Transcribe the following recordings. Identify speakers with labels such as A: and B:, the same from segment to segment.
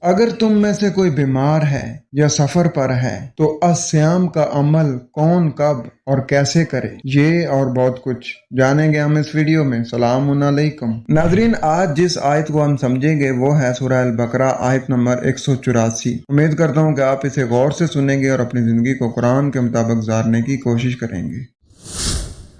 A: अगर तुम में से कोई बीमार है या सफर पर है तो अस्याम का अमल कौन कब और कैसे करे, ये और बहुत कुछ जानेंगे हम इस वीडियो में। सलाम अलैकुम नाजरीन, आज जिस आयत को हम समझेंगे वो है सूरह अल बकरा आयत नंबर 184। उम्मीद करता हूँ कि आप इसे गौर से सुनेंगे और अपनी जिंदगी को कुरान के मुताबिक गुजारने की कोशिश करेंगे।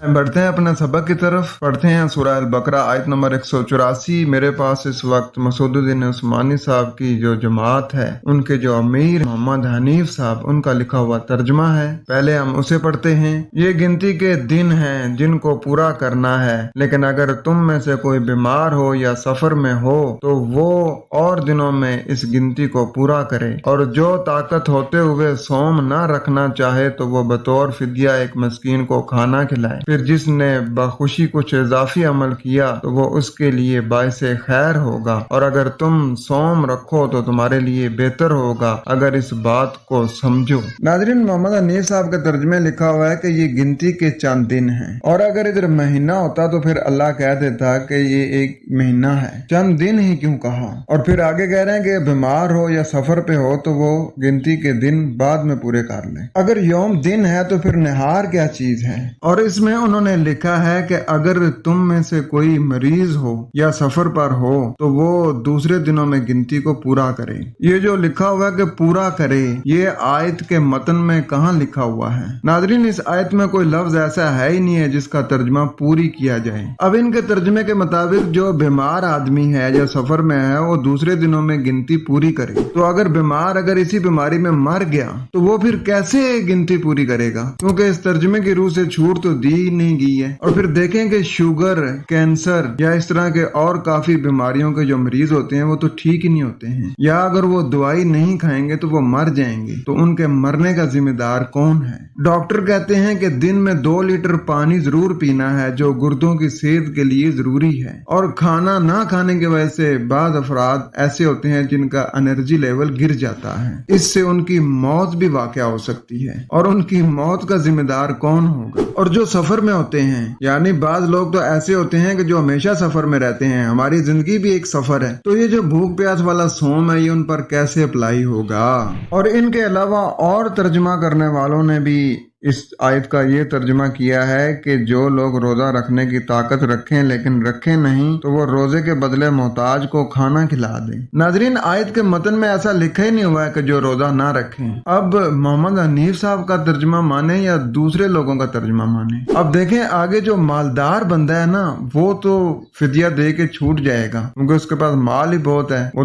A: बढ़ते हैं अपने सबक की तरफ, पढ़ते हैं सूरह अल बकरा आयत नंबर 184। मेरे पास इस वक्त मसूदुद्दीन उस्मानी साहब की जो जमात है, उनके जो अमीर मोहम्मद हनीफ साहब, उनका लिखा हुआ तर्जमा है। पहले हम उसे पढ़ते हैं। ये गिनती के दिन हैं जिनको पूरा करना है, लेकिन अगर तुम में से कोई बीमार हो या सफर में हो तो वो और दिनों में इस गिनती को पूरा करे, और जो ताकत होते हुए सोम न रखना चाहे तो वो बतौर फिदिया एक मस्कीन को खाना खिलाए। फिर जिसने बखुशी कुछ इजाफी अमल किया तो वो उसके लिए बाइसे खैर होगा, और अगर तुम सोम रखो तो तुम्हारे लिए बेहतर होगा अगर इस बात को समझो। नाज़रीन, मोहम्मद हनीफ साहब के तर्जुमे लिखा हुआ है कि ये गिनती के चंद दिन हैं, और अगर इधर महीना होता तो फिर अल्लाह कह देता कि ये एक महीना है, चंद दिन ही क्यों कहा। और फिर आगे कह रहे हैं कि बीमार हो या सफर पे हो तो वो गिनती के दिन बाद में पूरे कर ले। अगर यौम दिन है तो फिर निहार क्या चीज है। और इसमें उन्होंने लिखा है कि अगर तुम में से कोई मरीज हो या सफर पर हो तो वो दूसरे दिनों में गिनती को पूरा करे। ये जो लिखा हुआ है कि पूरा करे, ये आयत के मतन में कहाँ लिखा हुआ है। नाज़रीन, इस आयत में कोई लफ्ज ऐसा है ही नहीं है जिसका तर्जमा पूरी किया जाए। अब इनके तर्जमे के मुताबिक जो बीमार आदमी है या सफर में है वो दूसरे दिनों में गिनती पूरी करे। तो अगर बीमार अगर इसी बीमारी में मर गया तो वो फिर कैसे गिनती पूरी करेगा, क्योंकि इस तर्जमे की रूह से छूट तो दी नहीं गई है। और फिर देखें कि शुगर, कैंसर या इस तरह के और काफी बीमारियों के जो मरीज होते हैं वो तो ठीक ही नहीं होते हैं, या अगर वो दवाई नहीं खाएंगे तो वो मर जाएंगे। तो उनके मरने का जिम्मेदार कौन है। डॉक्टर कहते हैं कि दिन में 2 लीटर पानी जरूर पीना है जो गुर्दों की सेहत के लिए जरूरी है। और खाना ना खाने की वजह से बाद अफराद ऐसे होते हैं जिनका एनर्जी लेवल गिर जाता है, इससे उनकी मौत भी वाक़या हो सकती है। और उनकी मौत का जिम्मेदार कौन होगा। और जो सफर में होते हैं, यानी बाज लोग तो ऐसे होते हैं कि जो हमेशा सफर में रहते हैं, हमारी जिंदगी भी एक सफर है, तो ये जो भूख प्यास वाला सोम है ये उन पर कैसे अप्लाई होगा। और इनके अलावा और तर्जमा करने वालों ने भी इस आयत का ये तर्जुमा किया है कि जो लोग रोजा रखने की ताकत रखें लेकिन रखें नहीं तो वो रोजे के बदले मोहताज को खाना खिला दें। नाजरीन, आयत के मतन में ऐसा लिखा ही नहीं हुआ है कि जो रोजा ना रखें। अब मोहम्मद हनीफ साहब का तर्जुमा माने या दूसरे लोगों का तर्जुमा माने। अब देखें, आगे जो मालदार बंदा है ना, वो तो फिदिया दे के छूट जाएगा क्योंकि उसके पास माल ही बहुत है, वो